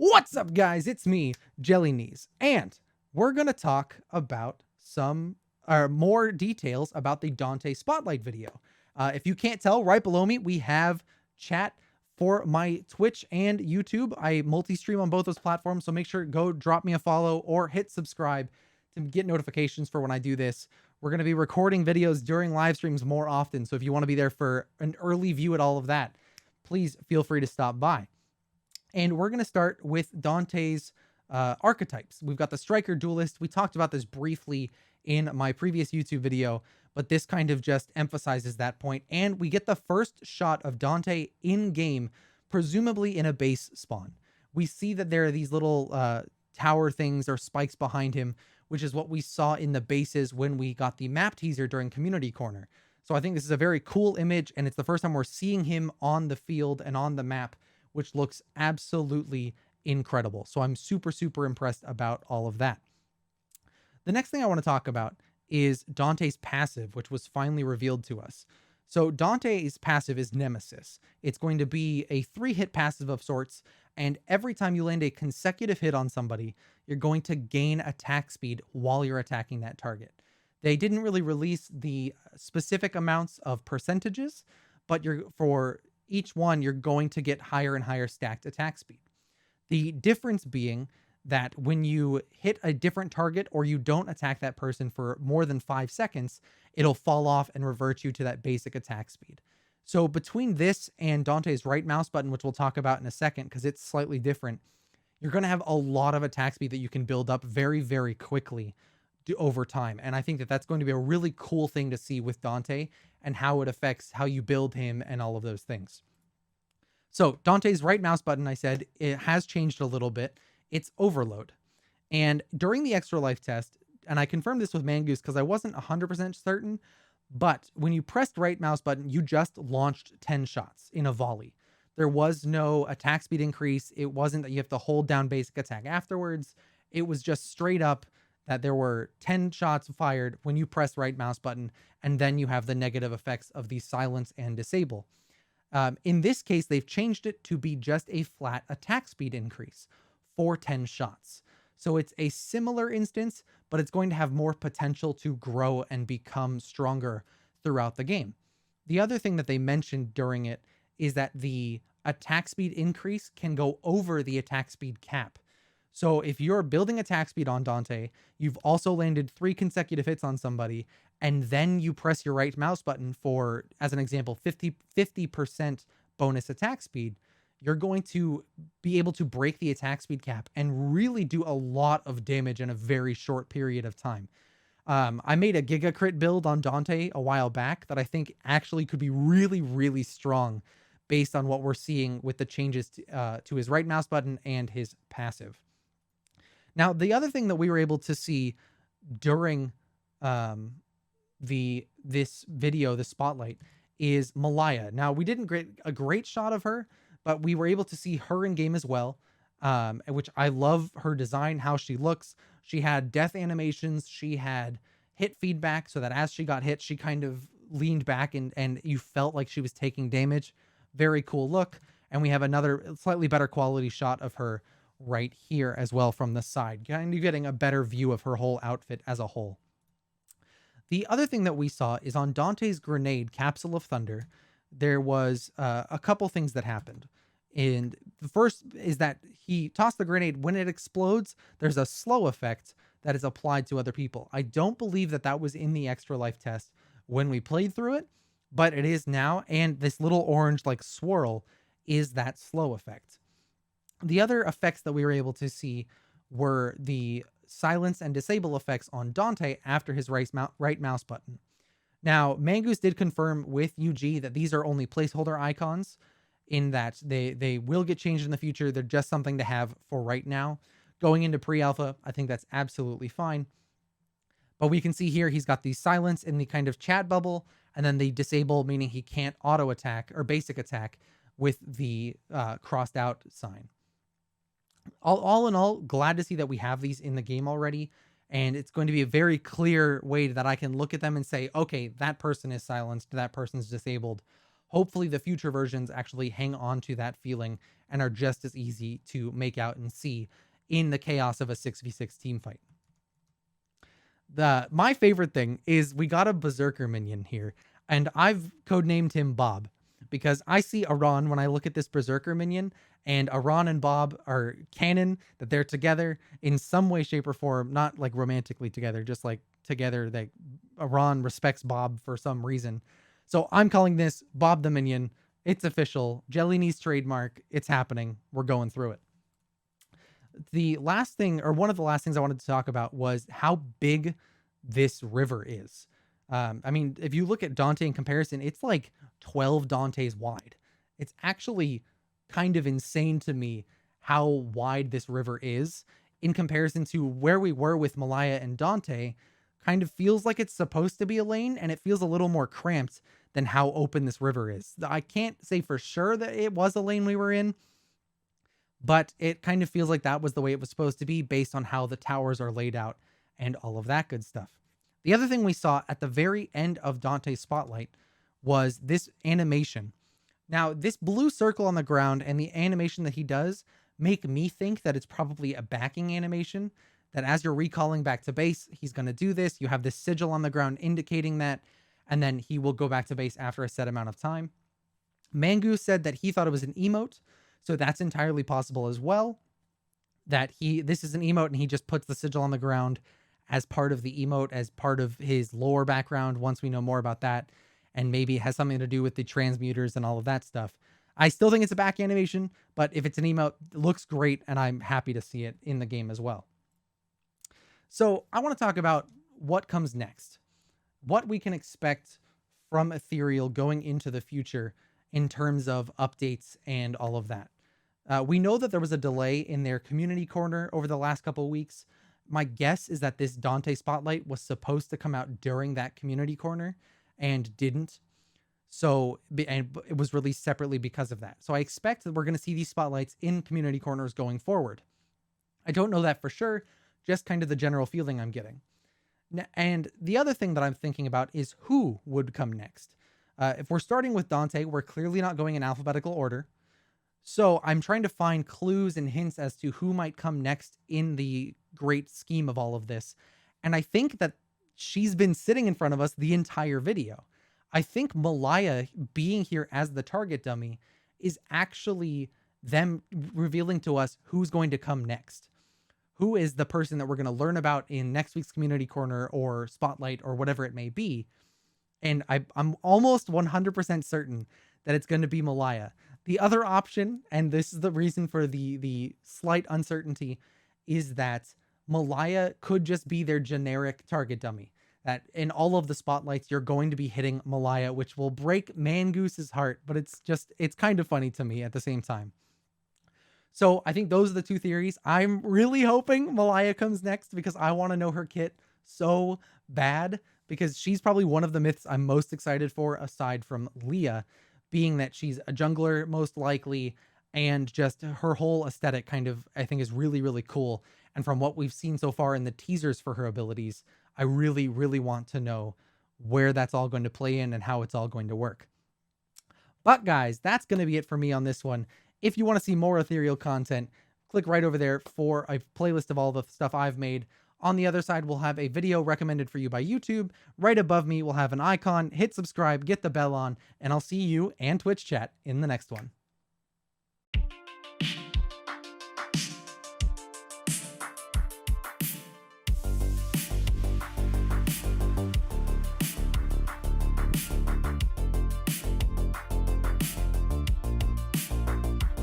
What's up, guys? It's me, JellyKnees, and we're gonna talk about some more details about the Dante Spotlight video. If you can't tell, right below me we have chat for my Twitch and YouTube. I multi-stream on both those platforms, so make sure to go drop me a follow or hit subscribe to get notifications for when I do this. We're gonna be recording videos during live streams more often, so if you want to be there for an early view at all of that, please feel free to stop by. And we're going to start with Dante's archetypes. We've got the Striker Duelist. We talked about this briefly in my previous YouTube video, but this kind of just emphasizes that point. And we get the first shot of Dante in game, presumably in a base spawn. We see that there are these little tower things or spikes behind him, which is what we saw in the bases when we got the map teaser during Community Corner. So I think this is a very cool image, and it's the first time we're seeing him on the field and on the map, which looks absolutely incredible. So I'm super, super impressed about all of that. The next thing I want to talk about is Dante's passive, which was finally revealed to us. So Dante's passive is Nemesis. It's going to be a 3-hit passive of sorts, and every time you land a consecutive hit on somebody, you're going to gain attack speed while you're attacking that target. They didn't really release the specific amounts of percentages, but for each one, you're going to get higher and higher stacked attack speed. The difference being that when you hit a different target or you don't attack that person for more than 5 seconds, it'll fall off and revert you to that basic attack speed. So between this and Dante's right mouse button, which we'll talk about in a second because it's slightly different, you're going to have a lot of attack speed that you can build up very, very quickly over time. And I think that that's going to be a really cool thing to see with Dante and how it affects how you build him and all of those things. So Dante's right mouse button, I said, it has changed a little bit. It's overload. And during the extra life test, and I confirmed this with Mangoose because I wasn't 100% certain, but when you pressed right mouse button, you just launched 10 shots in a volley. There was no attack speed increase. It wasn't that you have to hold down basic attack afterwards. It was just straight up that there were 10 shots fired when you press right mouse button, and then you have the negative effects of the silence and disable. In this case, they've changed it to be just a flat attack speed increase for 10 shots. So it's a similar instance, but it's going to have more potential to grow and become stronger throughout the game. The other thing that they mentioned during it is that the attack speed increase can go over the attack speed cap. So if you're building attack speed on Dante, you've also landed 3 consecutive hits on somebody, and then you press your right mouse button for, as an example, 50% bonus attack speed, you're going to be able to break the attack speed cap and really do a lot of damage in a very short period of time. I made a Giga Crit build on Dante a while back that I think actually could be really, really strong based on what we're seeing with the changes to his right mouse button and his passive. Now, the other thing that we were able to see during this video, the spotlight, is Malaya. Now, we didn't get a great shot of her, but we were able to see her in game as well, which I love her design, how she looks. She had death animations. She had hit feedback so that as she got hit, she kind of leaned back and you felt like she was taking damage. Very cool look. And we have another slightly better quality shot of her right here as well from the side, kind of getting a better view of her whole outfit as a whole. The other thing that we saw is on Dante's grenade, Capsule of Thunder, there was a couple things that happened. And the first is that he tossed the grenade. When it explodes, there's a slow effect that is applied to other people. I don't believe that that was in the extra life test when we played through it, but it is now. And this little orange like swirl is that slow effect. The other effects that we were able to see were the silence and disable effects on Dante after his right mouse button. Now, Mangoose did confirm with UG that these are only placeholder icons, in that they will get changed in the future. They're just something to have for right now. Going into pre-alpha, I think that's absolutely fine. But we can see here he's got the silence in the kind of chat bubble, and then the disable, meaning he can't auto attack or basic attack with the crossed out sign. All in all, glad to see that we have these in the game already, and it's going to be a very clear way that I can look at them and say, okay, that person is silenced, that person's disabled. hopefully the future versions actually hang on to that feeling and are just as easy to make out and see in the chaos of a 6v6 team fight. My favorite thing is we got a berserker minion here, and I've codenamed him Bob because I see Aran when I look at this berserker minion, and Aran and Bob are canon, that they're together in some way, shape, or form, not like romantically together, just like together, that Aran respects Bob for some reason. So I'm calling this Bob the Minion. It's official. JellyKnees trademark. It's happening. We're going through it. The last thing, or one of the last things I wanted to talk about, was how big this river is. I mean, if you look at Dante in comparison, it's like 12 Dantes wide. It's actually kind of insane to me how wide this river is in comparison to where we were with Malaya and Dante. Kind of feels like it's supposed to be a lane, and it feels a little more cramped than how open this river is. I can't say for sure that it was a lane we were in, but it kind of feels like that was the way it was supposed to be based on how the towers are laid out and all of that good stuff. The other thing we saw at the very end of Dante's Spotlight was this animation. Now, this blue circle on the ground and the animation that he does make me think that it's probably a backing animation, that as you're recalling back to base, he's going to do this. You have this sigil on the ground indicating that, and then he will go back to base after a set amount of time. Mangoose said that he thought it was an emote, so that's entirely possible as well. That this is an emote and he just puts the sigil on the ground as part of the emote, as part of his lore background once we know more about that. And maybe it has something to do with the transmuters and all of that stuff. I still think it's a back animation, but if it's an emote, it looks great, and I'm happy to see it in the game as well. So I want to talk about what comes next, what we can expect from Ethereal going into the future in terms of updates and all of that. We know that there was a delay in their community corner over the last couple of weeks. My guess is that this Dante Spotlight was supposed to come out during that community corner and didn't. So, and it was released separately because of that. So I expect that we're going to see these spotlights in community corners going forward. I don't know that for sure, just kind of the general feeling I'm getting. And the other thing that I'm thinking about is who would come next. If we're starting with Dante, we're clearly not going in alphabetical order. So I'm trying to find clues and hints as to who might come next in the great scheme of all of this. And I think that she's been sitting in front of us the entire video. I think Malaya being here as the target dummy is actually them revealing to us who's going to come next. Who is the person that we're going to learn about in next week's community corner or spotlight or whatever it may be. And I'm almost 100% certain that it's going to be Malaya. The other option, and this is the reason for the slight uncertainty, is that Malaya could just be their generic target dummy. That in all of the spotlights, you're going to be hitting Malaya, which will break Mangoose's heart, but it's kind of funny to me at the same time. So I think those are the two theories. I'm really hoping Malaya comes next because I want to know her kit so bad, because she's probably one of the myths I'm most excited for aside from Leah, being that she's a jungler most likely, and just her whole aesthetic kind of, I think, is really, really cool. And from what we've seen so far in the teasers for her abilities, I really, really want to know where that's all going to play in and how it's all going to work. But guys, that's going to be it for me on this one. If you want to see more Ethereal content, click right over there for a playlist of all the stuff I've made. On the other side, we'll have a video recommended for you by YouTube. Right above me, we'll have an icon. Hit subscribe, get the bell on, and I'll see you and Twitch chat in the next one.